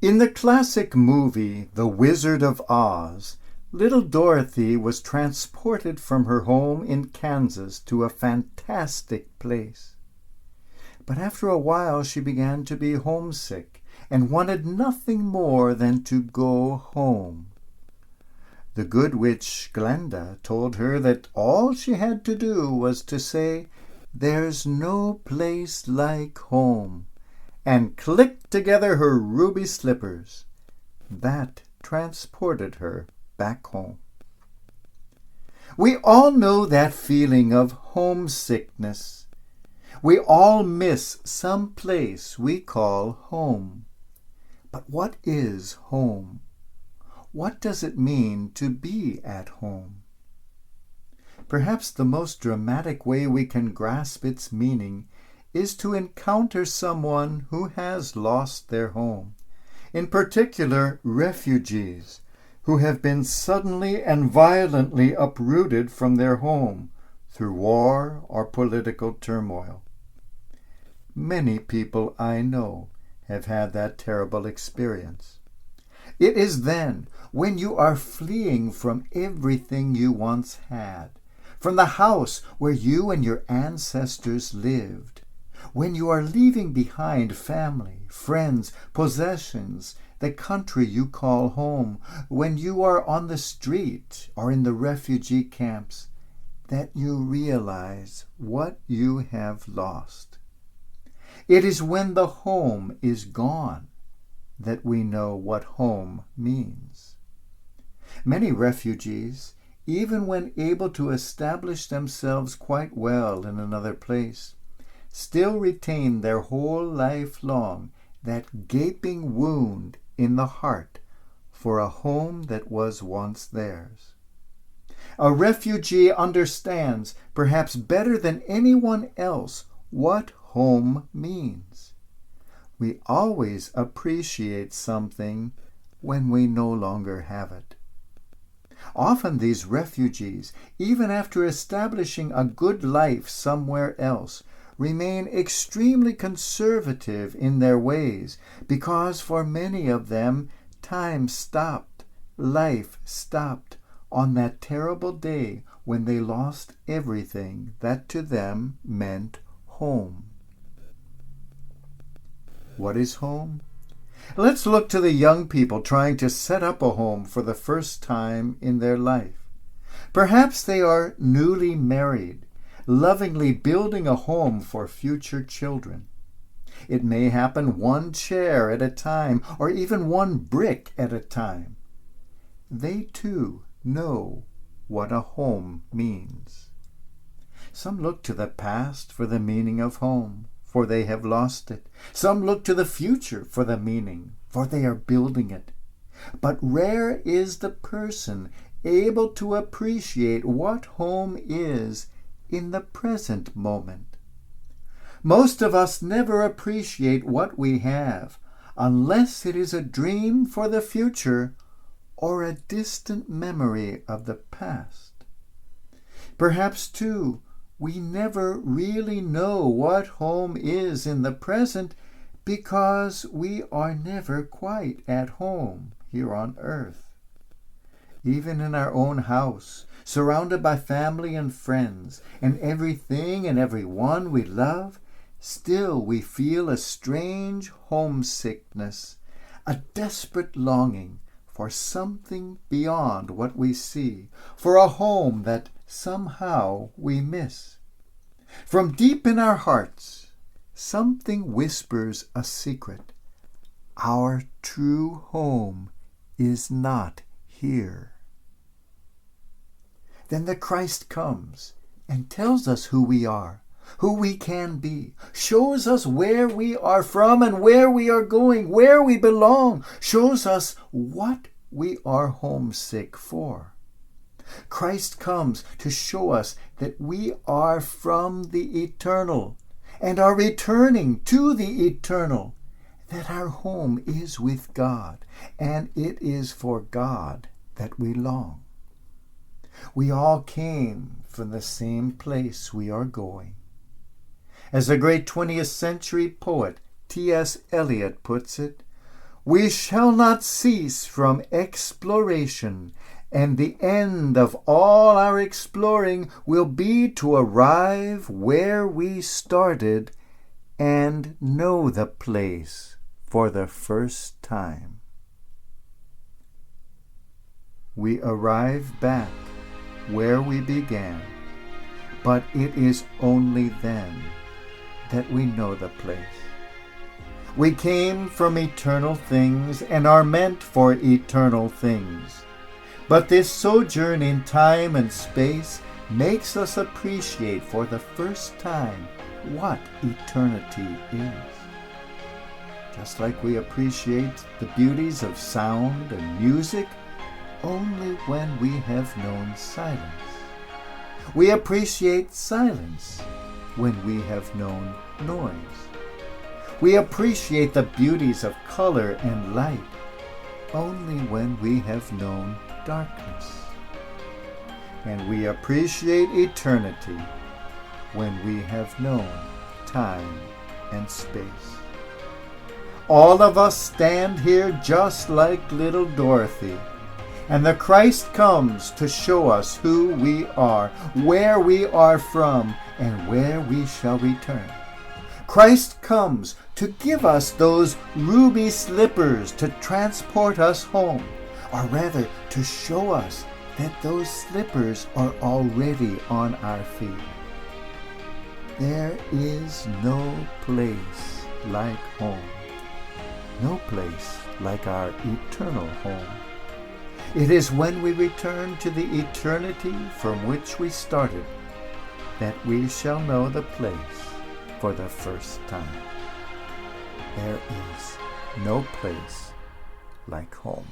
In the classic movie The Wizard of Oz, little Dorothy was transported from her home in Kansas to a fantastic place. But after a while she began to be homesick and wanted nothing more than to go home. The good witch Glenda told her that all she had to do was to say, "There's no place like home," and clicked together her ruby slippers. That transported her back home. We all know that feeling of homesickness. We all miss some place we call home. But what is home? What does it mean to be at home? Perhaps the most dramatic way we can grasp its meaning is to encounter someone who has lost their home, in particular refugees who have been suddenly and violently uprooted from their home through war or political turmoil. Many people I know have had that terrible experience. It is then, when you are fleeing from everything you once had, from the house where you and your ancestors lived, when you are leaving behind family, friends, possessions, the country you call home, when you are on the street or in the refugee camps, that you realize what you have lost. It is when the home is gone that we know what home means. Many refugees, even when able to establish themselves quite well in another place, still retain their whole life long that gaping wound in the heart for a home that was once theirs. A refugee understands, perhaps better than anyone else, what home means. We always appreciate something when we no longer have it. Often these refugees, even after establishing a good life somewhere else, remain extremely conservative in their ways because for many of them time stopped, life stopped on that terrible day when they lost everything that to them meant home. What is home? Let's look to the young people trying to set up a home for the first time in their life. Perhaps they are newly married, lovingly building a home for future children. It may happen one chair at a time, or even one brick at a time. They too know what a home means. Some look to the past for the meaning of home, for they have lost it. Some look to the future for the meaning, for they are building it. But rare is the person able to appreciate what home is in the present moment. Most of us never appreciate what we have unless it is a dream for the future or a distant memory of the past. Perhaps, too, we never really know what home is in the present because we are never quite at home here on earth. Even in our own house, surrounded by family and friends, and everything and everyone we love, still we feel a strange homesickness, a desperate longing for something beyond what we see, for a home that somehow we miss. From deep in our hearts, something whispers a secret. Our true home is not here. Then the Christ comes and tells us who we are, who we can be, shows us where we are from and where we are going, where we belong, shows us what we are homesick for. Christ comes to show us that we are from the eternal and are returning to the eternal, that our home is with God, and it is for God that we long. We all came from the same place we are going. As the great 20th century poet T.S. Eliot puts it, We shall not cease from exploration, and the end of all our exploring will be to arrive where we started and know the place for the first time. We arrive back where we began, but it is only then that we know the place. We came from eternal things and are meant for eternal things. But this sojourn in time and space makes us appreciate for the first time what eternity is. Just like we appreciate the beauties of sound and music only when we have known silence. We appreciate silence when we have known noise. We appreciate the beauties of color and light only when we have known darkness. And we appreciate eternity when we have known time and space. All of us stand here just like little Dorothy, and the Christ comes to show us who we are, where we are from, and where we shall return. Christ comes to give us those ruby slippers to transport us home, or rather to show us that those slippers are already on our feet. There is no place like home, no place like our eternal home. It is when we return to the eternity from which we started that we shall know the place for the first time. There is no place like home.